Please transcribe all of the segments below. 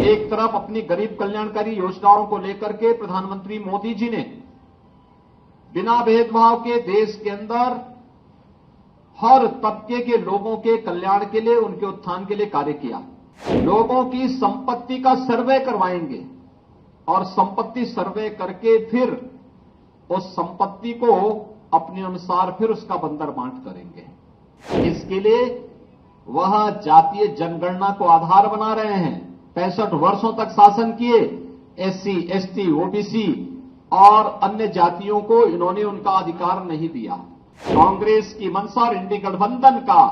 एक तरफ अपनी गरीब कल्याणकारी योजनाओं को लेकर के प्रधानमंत्री मोदी जी ने बिना भेदभाव के देश के अंदर हर तबके के लोगों के कल्याण के लिए, उनके उत्थान के लिए कार्य किया। लोगों की संपत्ति का सर्वे करवाएंगे और संपत्ति सर्वे करके फिर उस संपत्ति को अपने अनुसार फिर उसका बंदर बांट करेंगे। इसके लिए वह जातीय जनगणना को आधार बना रहे हैं। 65 वर्षों तक शासन किए एससी, एसटी, ओबीसी और अन्य जातियों को इन्होंने उनका अधिकार नहीं दिया। कांग्रेस की मंशा और इंडी गठबंधन का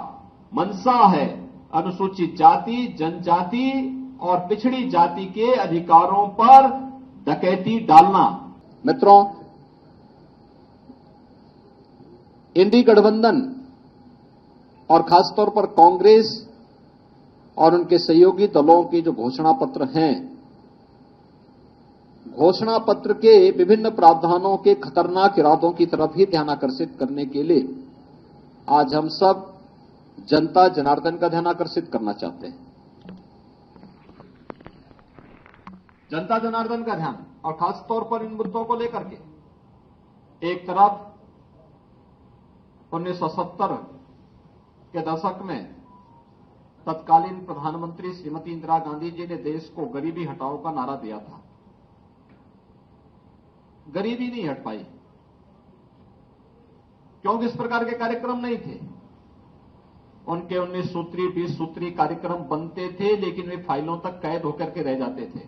मंशा है अनुसूचित जाति, जनजाति और पिछड़ी जाति के अधिकारों पर डकैती डालना। मित्रों, इंडी गठबंधन और खासतौर पर कांग्रेस और उनके सहयोगी दलों के जो घोषणा पत्र हैं, घोषणा पत्र के विभिन्न प्रावधानों के खतरनाक इरादों की तरफ ही ध्यान आकर्षित करने के लिए आज हम सब जनता जनार्दन का ध्यान आकर्षित करना चाहते हैं। जनता जनार्दन का ध्यान, और खासतौर पर इन मुद्दों को लेकर के एक तरफ 1970 के दशक में तत्कालीन प्रधानमंत्री श्रीमती इंदिरा गांधी जी ने देश को गरीबी हटाओ का नारा दिया था। गरीबी नहीं हट पाई क्योंकि इस प्रकार के कार्यक्रम नहीं थे। उनके 19 सूत्री 20 सूत्री कार्यक्रम बनते थे, लेकिन वे फाइलों तक कैद होकर के रह जाते थे।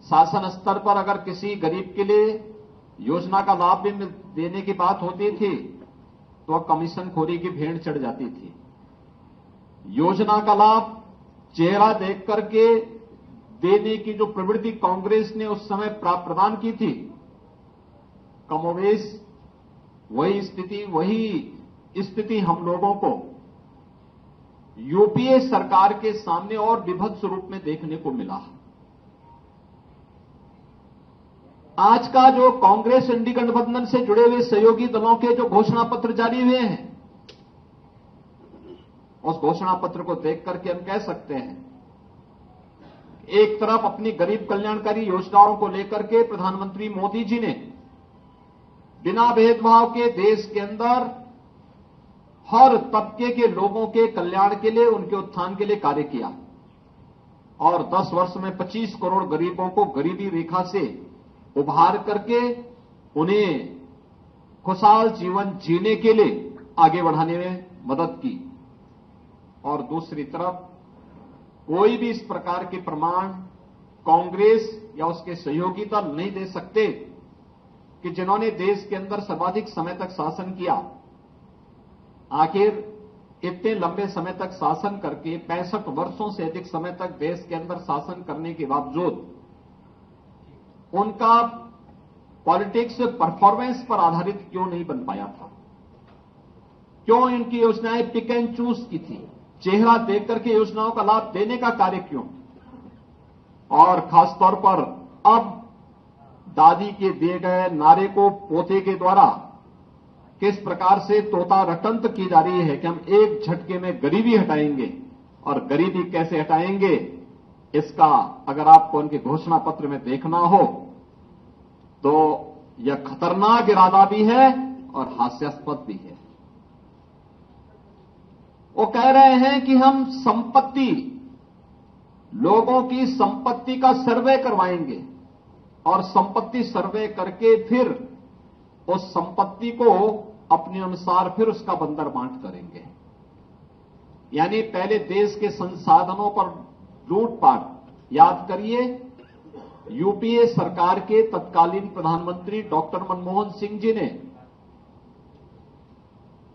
शासन स्तर पर अगर किसी गरीब के लिए योजना का लाभ भी देने की बात होती थी तो कमीशनखोरी की भेंट चढ़ जाती थी। योजना का लाभ चेहरा देख करके देने की जो प्रवृत्ति कांग्रेस ने उस समय प्रदान की थी, कमोवेश वही स्थिति हम लोगों को यूपीए सरकार के सामने और विभत्स रूप में देखने को मिला। आज का जो कांग्रेस इंडी गठबंधन से जुड़े हुए सहयोगी दलों के जो घोषणा पत्र जारी हुए हैं, उस घोषणा पत्र को देख करके हम कह सकते हैं, एक तरफ अपनी गरीब कल्याणकारी योजनाओं को लेकर के प्रधानमंत्री मोदी जी ने बिना भेदभाव के देश के अंदर हर तबके के लोगों के कल्याण के लिए, उनके उत्थान के लिए कार्य किया और 10 वर्ष में 25 करोड़ गरीबों को गरीबी रेखा से उभार करके उन्हें खुशहाल जीवन जीने के लिए आगे बढ़ाने में मदद की। और दूसरी तरफ कोई भी इस प्रकार के प्रमाण कांग्रेस या उसके सहयोगी दल नहीं दे सकते कि जिन्होंने देश के अंदर सर्वाधिक समय तक शासन किया, आखिर इतने लंबे समय तक शासन करके 65 वर्षों से अधिक समय तक देश के अंदर शासन करने के बावजूद उनका पॉलिटिक्स परफॉर्मेंस पर आधारित क्यों नहीं बन पाया था? क्यों इनकी योजनाएं पिक एंड चूज की थी? चेहरा देख करके योजनाओं का लाभ देने का कार्य क्यों? और खासतौर पर अब दादी के दिए गए नारे को पोते के द्वारा किस प्रकार से तोता रटंत की जा रही है कि हम एक झटके में गरीबी हटाएंगे, और गरीबी कैसे हटाएंगे इसका अगर आपको उनके घोषणा पत्र में देखना हो तो यह खतरनाक इरादा भी है और हास्यास्पद भी है। वो कह रहे हैं कि हम लोगों की संपत्ति का सर्वे करवाएंगे और संपत्ति सर्वे करके फिर उस संपत्ति को अपने अनुसार फिर उसका बंदर बांट करेंगे। यानी पहले देश के संसाधनों पर लूटपाट। याद करिए, यूपीए सरकार के तत्कालीन प्रधानमंत्री डॉक्टर मनमोहन सिंह जी ने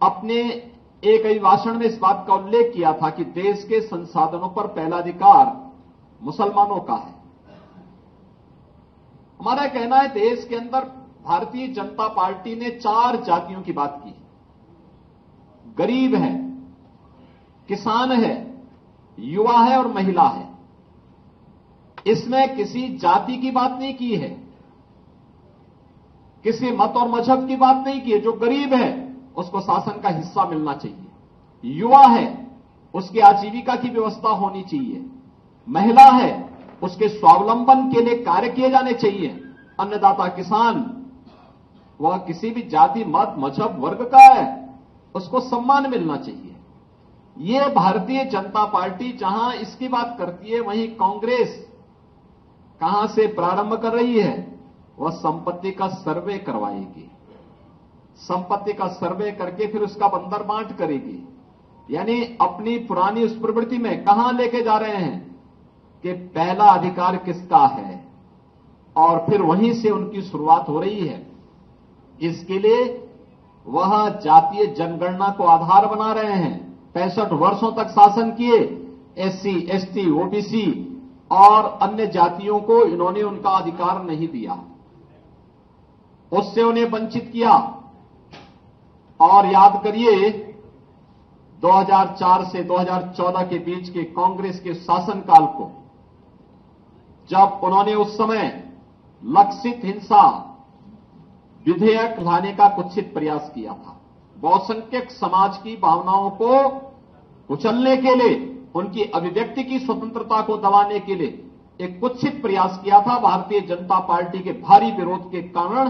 अपने एक अभिभाषण में इस बात का उल्लेख किया था कि देश के संसाधनों पर पहला अधिकार मुसलमानों का है। हमारा कहना है देश के अंदर भारतीय जनता पार्टी ने 4 जातियों की बात की। गरीब है, किसान है, युवा है और महिला है। इसमें किसी जाति की बात नहीं की है, किसी मत और मजहब की बात नहीं की है। जो गरीब है उसको शासन का हिस्सा मिलना चाहिए, युवा है उसकी आजीविका की व्यवस्था होनी चाहिए, महिला है, उसके स्वावलंबन के लिए कार्य किए जाने चाहिए। अन्नदाता किसान, वह किसी भी जाति, मत, मजहब, वर्ग का है, उसको सम्मान मिलना चाहिए। ये भारतीय जनता पार्टी जहां इसकी बात करती है, वहीं कांग्रेस कहां से प्रारंभ कर रही है? वह संपत्ति का सर्वे करवाएगी, संपत्ति का सर्वे करके फिर उसका बंदर बांट करेगी। यानी अपनी पुरानी उस प्रवृत्ति में कहां लेके जा रहे हैं कि पहला अधिकार किसका है, और फिर वहीं से उनकी शुरुआत हो रही है। इसके लिए वह जातीय जनगणना को आधार बना रहे हैं। 65 वर्षों तक शासन किए, एससी, एसटी, ओबीसी और अन्य जातियों को इन्होंने उनका अधिकार नहीं दिया, उससे उन्हें वंचित किया। और याद करिए 2004 से 2014 के बीच के कांग्रेस के शासनकाल को, जब उन्होंने उस समय लक्षित हिंसा विधेयक लाने का कुत्सित प्रयास किया था। बहुसंख्यक समाज की भावनाओं को कुचलने के लिए, उनकी अभिव्यक्ति की स्वतंत्रता को दबाने के लिए एक कुत्सित प्रयास किया था। भारतीय जनता पार्टी के भारी विरोध के कारण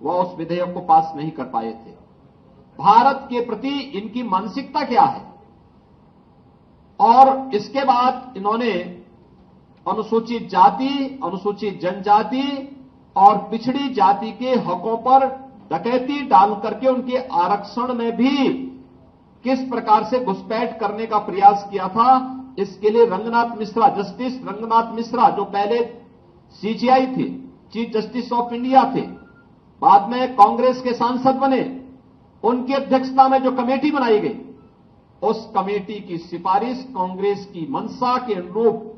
वह उस विधेयक को पास नहीं कर पाए थे। भारत के प्रति इनकी मानसिकता क्या है? और इसके बाद इन्होंने अनुसूचित जाति, अनुसूचित जनजाति और पिछड़ी जाति के हकों पर डकैती डाल करके उनके आरक्षण में भी किस प्रकार से घुसपैठ करने का प्रयास किया था। इसके लिए रंगनाथ मिश्रा, जस्टिस रंगनाथ मिश्रा, जो पहले सीजीआई थे, चीफ जस्टिस ऑफ इंडिया थे, बाद में कांग्रेस के सांसद बने, उनकी अध्यक्षता में जो कमेटी बनाई गई, उस कमेटी की सिफारिश कांग्रेस की मंशा के अनुरूप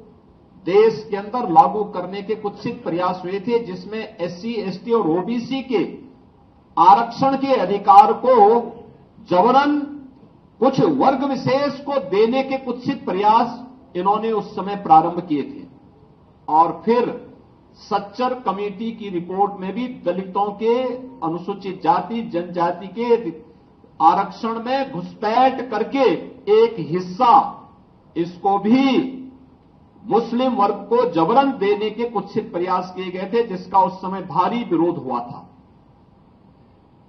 देश के अंदर लागू करने के कुत्सित प्रयास हुए थे, जिसमें एससी, एसटी और ओबीसी के आरक्षण के अधिकार को जबरन कुछ वर्ग विशेष को देने के कुत्सित प्रयास इन्होंने उस समय प्रारंभ किए थे। और फिर सच्चर कमेटी की रिपोर्ट में भी दलितों के, अनुसूचित जाति, जनजाति के आरक्षण में घुसपैठ करके एक हिस्सा इसको भी मुस्लिम वर्ग को जबरन देने के कुत्सित प्रयास किए गए थे, जिसका उस समय भारी विरोध हुआ था।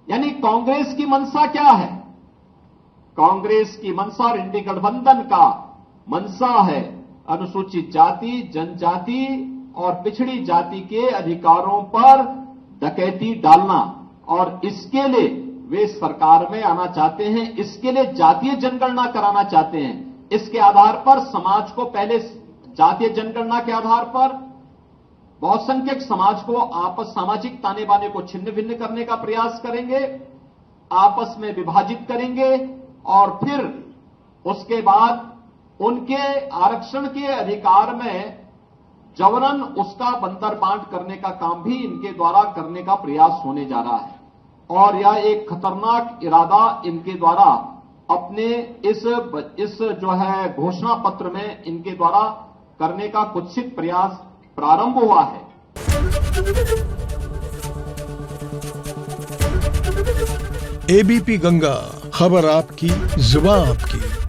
यानी कांग्रेस की मंशा क्या है? कांग्रेस की मंशा और इंडी गठबंधन का मंशा है अनुसूचित जाति, जनजाति और पिछड़ी जाति के अधिकारों पर डकैती डालना, और इसके लिए वे सरकार में आना चाहते हैं। इसके लिए जातीय जनगणना कराना चाहते हैं। इसके आधार पर समाज को, पहले जातीय जनगणना के आधार पर बहुसंख्यक समाज को आपस, सामाजिक ताने बाने को छिन्न भिन्न करने का प्रयास करेंगे, आपस में विभाजित करेंगे, और फिर उसके बाद उनके आरक्षण के अधिकार में जबरन उसका बंतर बांट करने का काम भी इनके द्वारा करने का प्रयास होने जा रहा है। और यह एक खतरनाक इरादा इनके द्वारा अपने इस जो है घोषणा पत्र में इनके द्वारा करने का कुत्सित प्रयास प्रारंभ हुआ है। एबीपी गंगा, खबर आपकी, जुबान आपकी।